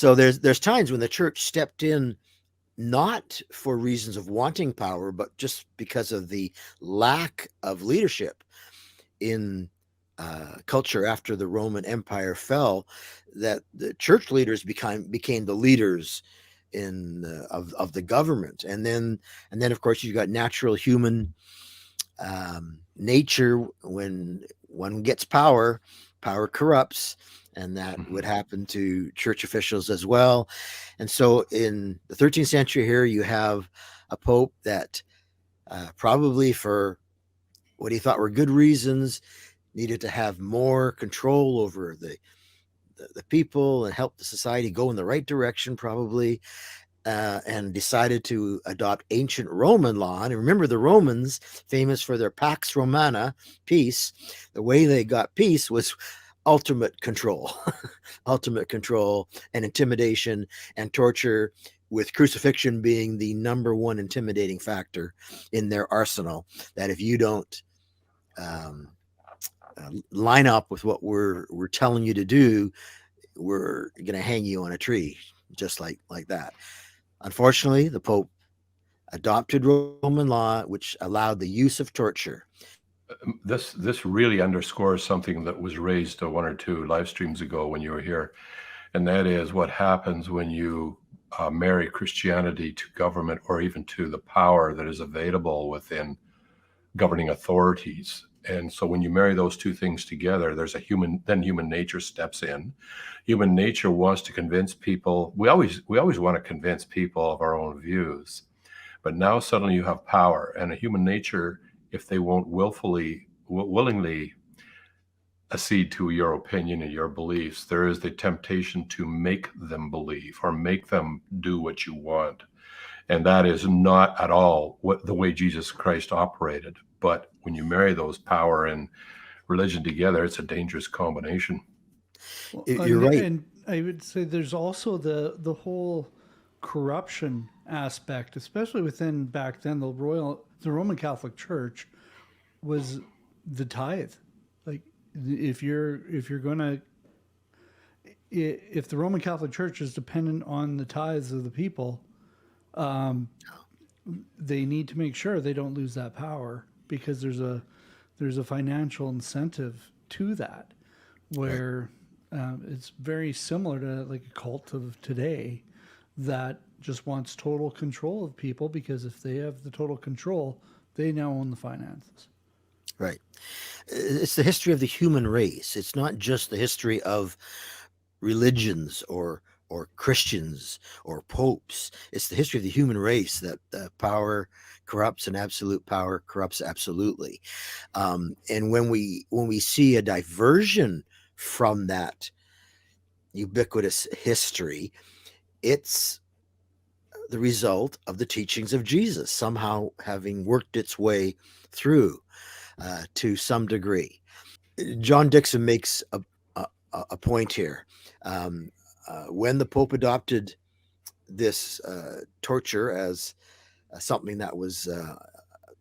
So there's times when the church stepped in, not for reasons of wanting power, but just because of the lack of leadership in culture after the Roman Empire fell, that the church leaders became the leaders in of the government, and then of course you've got natural human nature. When one gets power, power corrupts, and that would Mhm. happen to church officials as well. And so in the 13th century here, you have a pope that probably for what he thought were good reasons needed to have more control over the people and help the society go in the right direction, probably, and decided to adopt ancient Roman law. And remember, the Romans, famous for their Pax Romana, peace, the way they got peace was ultimate control, ultimate control and intimidation and torture, with crucifixion being the number one intimidating factor in their arsenal. That if you don't um, line up with what we're telling you to do, we're going to hang you on a tree, just like that. Unfortunately, the Pope adopted Roman law, which allowed the use of torture. This really underscores something that was raised one or two live streams ago when you were here, and that is what happens when you marry Christianity to government or even to the power that is available within governing authorities. And so when you marry those two things together, there's human nature steps in. Human nature wants to convince people. We always want to convince people of our own views. But now suddenly you have power, and a human nature, if they won't willingly accede to your opinion and your beliefs, there is the temptation to make them believe or make them do what you want. And that is not at all what the way Jesus Christ operated. But when you marry those power and religion together, it's a dangerous combination. Well, You're right. and I would say there's also the whole corruption aspect, especially within back then the Roman Catholic Church was the tithe. Like if you're gonna if the Roman Catholic Church is dependent on the tithes of the people, they need to make sure they don't lose that power because there's a financial incentive to that Right. where it's very similar to like a cult of today that just wants total control of people because if they have the total control, they now own the finances. Right. It's the history of the human race. It's not just the history of religions or Christians or popes. It's the history of the human race that power corrupts and absolute power corrupts absolutely. And when we see a diversion from that ubiquitous history, it's the result of the teachings of Jesus somehow having worked its way through to some degree. John Dixon makes a, a point here. Um, when the Pope adopted this torture as something that was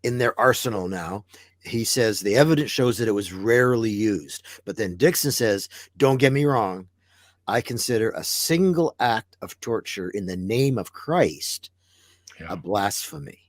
in their arsenal now, he says the evidence shows that it was rarely used. But then Dixon says, don't get me wrong, I consider a single act of torture in the name of Christ Yeah. a blasphemy.